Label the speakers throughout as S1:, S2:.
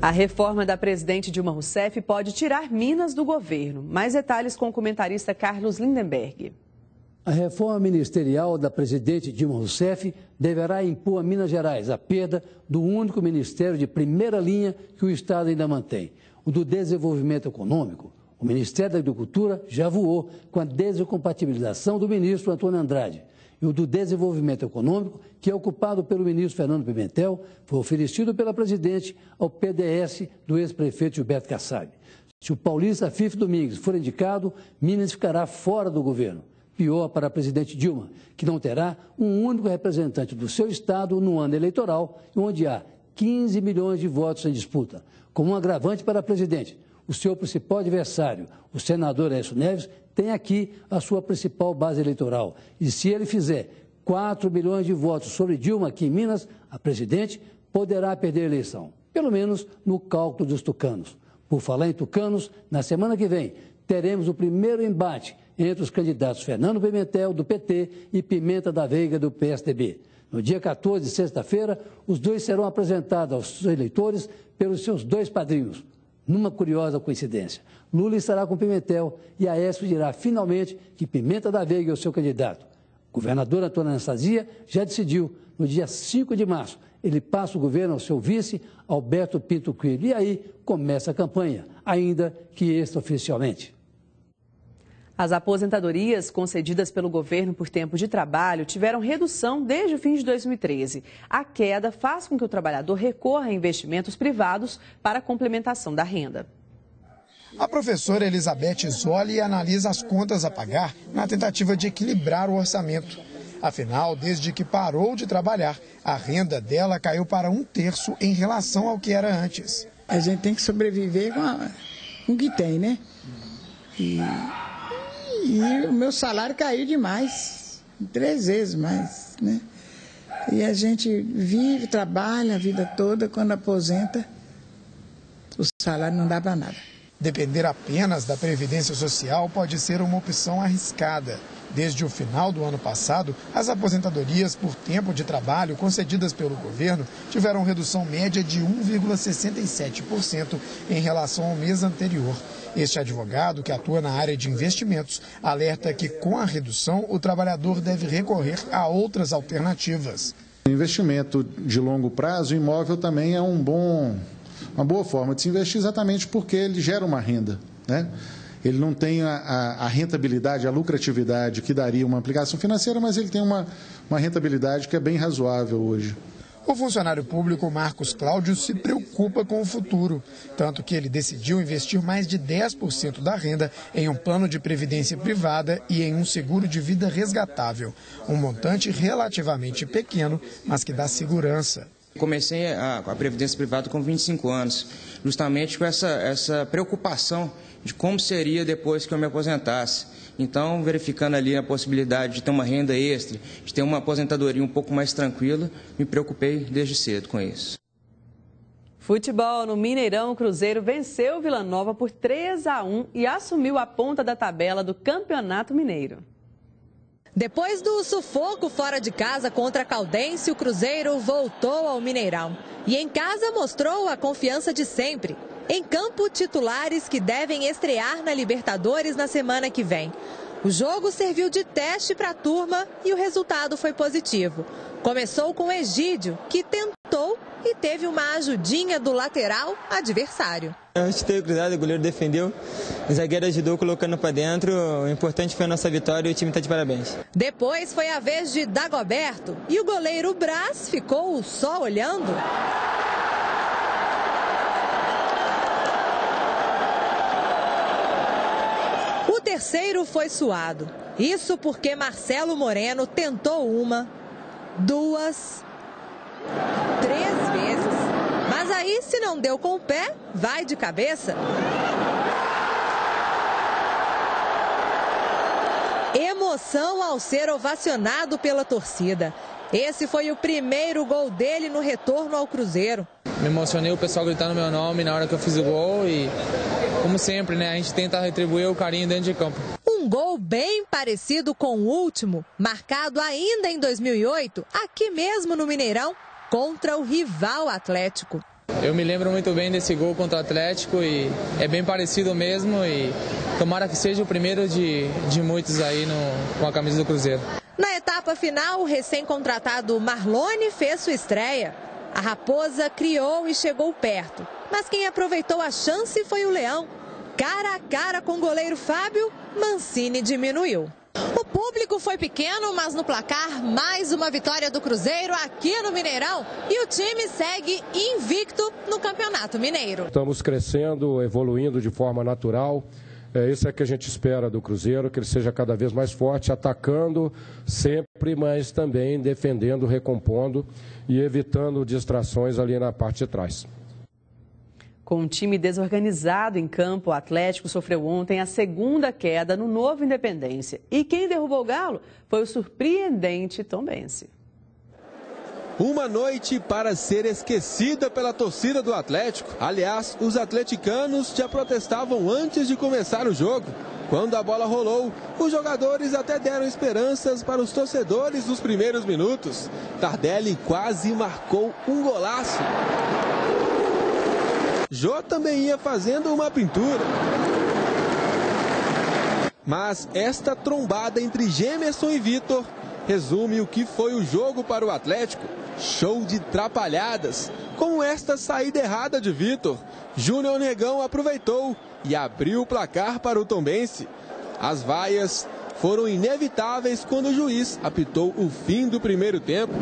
S1: A reforma da presidente Dilma Rousseff pode tirar Minas do governo. Mais detalhes com o comentarista Carlos Lindenberg.
S2: A reforma ministerial da presidente Dilma Rousseff deverá impor a Minas Gerais a perda do único ministério de primeira linha que o Estado ainda mantém, o do Desenvolvimento Econômico. O Ministério da Agricultura já voou com a desincompatibilização do ministro Antônio Andrade. E o do Desenvolvimento Econômico, que é ocupado pelo ministro Fernando Pimentel, foi oferecido pela presidente ao PDS do ex-prefeito Gilberto Kassab. Se o paulista Fife Domingues for indicado, Minas ficará fora do governo. Pior para a presidente Dilma, que não terá um único representante do seu estado no ano eleitoral, onde há 15 milhões de votos em disputa. Como um agravante para a presidente, o seu principal adversário, o senador Aécio Neves, tem aqui a sua principal base eleitoral. E se ele fizer 4 milhões de votos sobre Dilma aqui em Minas, a presidente poderá perder a eleição, pelo menos no cálculo dos tucanos. Por falar em tucanos, na semana que vem teremos o primeiro embate entre os candidatos Fernando Pimentel, do PT, e Pimenta da Veiga, do PSDB. No dia 14, sexta-feira, os dois serão apresentados aos eleitores pelos seus dois padrinhos. Numa curiosa coincidência, Lula estará com Pimentel e Aécio dirá finalmente que Pimenta da Veiga é o seu candidato. O governador Antônio Anastasia já decidiu, no dia 5 de março, ele passa o governo ao seu vice, Alberto Pinto Coelho. E aí começa a campanha, ainda que extraoficialmente.
S1: As aposentadorias concedidas pelo governo por tempo de trabalho tiveram redução desde o fim de 2013. A queda faz com que o trabalhador recorra a investimentos privados para a complementação da renda.
S3: A professora Elizabeth Zoli analisa as contas a pagar na tentativa de equilibrar o orçamento. Afinal, desde que parou de trabalhar, a renda dela caiu para 1/3 em relação ao que era antes.
S4: A gente tem que sobreviver com o que tem, né? E o meu salário caiu demais, 3 vezes mais, né? E a gente vive, trabalha a vida toda, quando aposenta, o salário não dá para nada.
S3: Depender apenas da Previdência Social pode ser uma opção arriscada. Desde o final do ano passado, as aposentadorias por tempo de trabalho concedidas pelo governo tiveram redução média de 1,67% em relação ao mês anterior. Este advogado, que atua na área de investimentos, alerta que com a redução o trabalhador deve recorrer a outras alternativas.
S5: Investimento de longo prazo, imóvel também é uma boa forma de se investir, exatamente porque ele gera uma renda, né? Ele não tem a rentabilidade, a lucratividade que daria uma aplicação financeira, mas ele tem uma rentabilidade que é bem razoável hoje.
S3: O funcionário público Marcos Cláudio se preocupa com o futuro, tanto que ele decidiu investir mais de 10% da renda em um plano de previdência privada e em um seguro de vida resgatável. Um montante relativamente pequeno, mas que dá segurança.
S6: Comecei a previdência privada com 25 anos, justamente com essa preocupação de como seria depois que eu me aposentasse. Então, verificando ali a possibilidade de ter uma renda extra, de ter uma aposentadoria um pouco mais tranquila, me preocupei desde cedo com isso.
S1: Futebol no Mineirão, o Cruzeiro venceu o Vila Nova por 3-1 e assumiu a ponta da tabela do Campeonato Mineiro.
S7: Depois do sufoco fora de casa contra a Caldense, o Cruzeiro voltou ao Mineirão. E em casa mostrou a confiança de sempre. Em campo, titulares que devem estrear na Libertadores na semana que vem. O jogo serviu de teste para a turma e o resultado foi positivo. Começou com Egídio, que tentou e teve uma ajudinha do lateral adversário.
S8: Eu chutei o cruzado, o goleiro defendeu, o zagueiro ajudou colocando para dentro. O importante foi a nossa vitória e o time está de parabéns.
S7: Depois foi a vez de Dagoberto e o goleiro Brás ficou só olhando. O terceiro foi suado. Isso porque Marcelo Moreno tentou 1, 2, 3 vezes. Mas aí, se não deu com o pé, vai de cabeça. Emoção ao ser ovacionado pela torcida. Esse foi o primeiro gol dele no retorno ao Cruzeiro.
S9: Me emocionei, o pessoal gritando meu nome na hora que eu fiz o gol e, como sempre, né, a gente tenta retribuir o carinho dentro de campo.
S7: Um gol bem parecido com o último, marcado ainda em 2008, aqui mesmo no Mineirão, contra o rival Atlético.
S9: Eu me lembro muito bem desse gol contra o Atlético e é bem parecido mesmo e tomara que seja o primeiro de muitos aí com a camisa do Cruzeiro.
S7: Na etapa final, o recém-contratado Marlone fez sua estreia. A Raposa criou e chegou perto, mas quem aproveitou a chance foi o Leão. Cara a cara com o goleiro Fábio, Mancini diminuiu. O público foi pequeno, mas no placar, mais uma vitória do Cruzeiro aqui no Mineirão. E o time segue invicto no Campeonato Mineiro.
S10: Estamos crescendo, evoluindo de forma natural. Isso é que a gente espera do Cruzeiro, que ele seja cada vez mais forte, atacando sempre, mas também defendendo, recompondo e evitando distrações ali na parte de trás.
S1: Com um time desorganizado em campo, o Atlético sofreu ontem a segunda queda no Novo Independência. E quem derrubou o Galo foi o surpreendente Tombense.
S11: Uma noite para ser esquecida pela torcida do Atlético. Aliás, os atleticanos já protestavam antes de começar o jogo. Quando a bola rolou, os jogadores até deram esperanças para os torcedores nos primeiros minutos. Tardelli quase marcou um golaço. Jô também ia fazendo uma pintura. Mas esta trombada entre Gemerson e Vitor resume o que foi o jogo para o Atlético. Show de trapalhadas, como esta saída errada de Vitor. Júnior Negão aproveitou e abriu o placar para o Tombense. As vaias foram inevitáveis quando o juiz apitou o fim do primeiro tempo.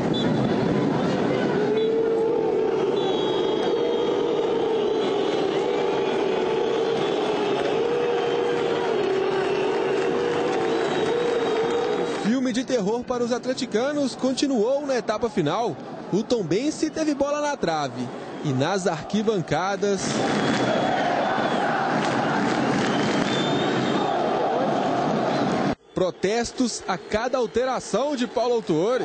S11: De terror para os atleticanos continuou na etapa final. O Tombense teve bola na trave e nas arquibancadas protestos a cada alteração de Paulo Autuori.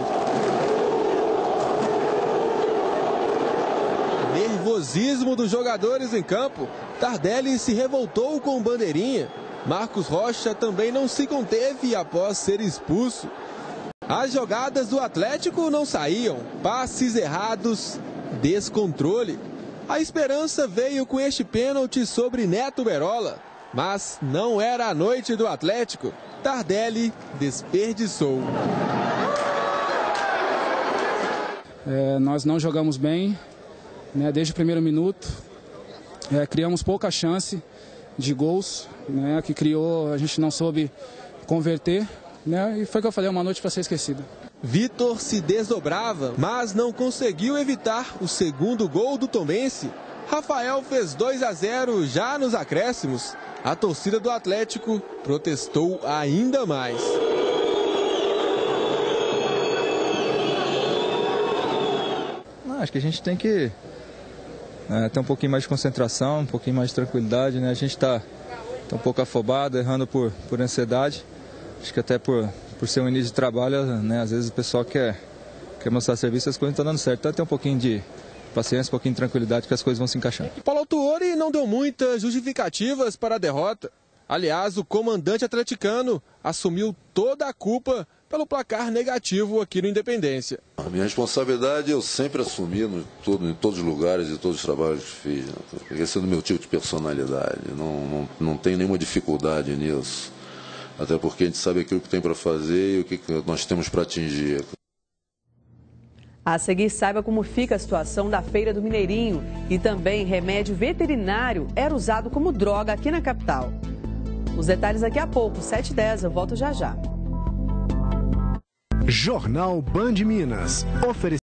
S11: Nervosismo dos jogadores em campo. Tardelli se revoltou com bandeirinha. Marcos Rocha também não se conteve após ser expulso. As jogadas do Atlético não saíam, passes errados, descontrole. A esperança veio com este pênalti sobre Neto Berola, mas não era a noite do Atlético. Tardelli desperdiçou.
S12: Nós não jogamos bem, né, desde o primeiro minuto. Criamos pouca chance de gols, né, que criou, a gente não soube converter, né, e foi o que eu falei, uma noite para ser esquecida.
S11: Vitor se desdobrava, mas não conseguiu evitar o segundo gol do Tombense. Rafael fez 2-0 já nos acréscimos. A torcida do Atlético protestou ainda mais.
S13: Acho que a gente tem que ter um pouquinho mais de concentração, um pouquinho mais de tranquilidade, né? A gente está um pouco afobado, errando por ansiedade. Acho que até por ser um início de trabalho, né? Às vezes o pessoal quer mostrar serviço e as coisas não estão dando certo. Então tem um pouquinho de paciência, um pouquinho de tranquilidade que as coisas vão se encaixando.
S11: Paulo Autuori não deu muitas justificativas para a derrota. Aliás, o comandante atleticano assumiu toda a culpa pelo placar negativo aqui no Independência.
S14: A minha responsabilidade eu sempre assumi em todos os lugares e todos os trabalhos que fiz. Esse é o meu tipo de personalidade. Não tem nenhuma dificuldade nisso. Até porque a gente sabe aquilo que tem para fazer e o que nós temos para atingir.
S1: A seguir, saiba como fica a situação da Feira do Mineirinho. E também remédio veterinário era usado como droga aqui na capital. Os detalhes daqui a pouco, 7h10, eu volto já já.
S15: Jornal Band Minas.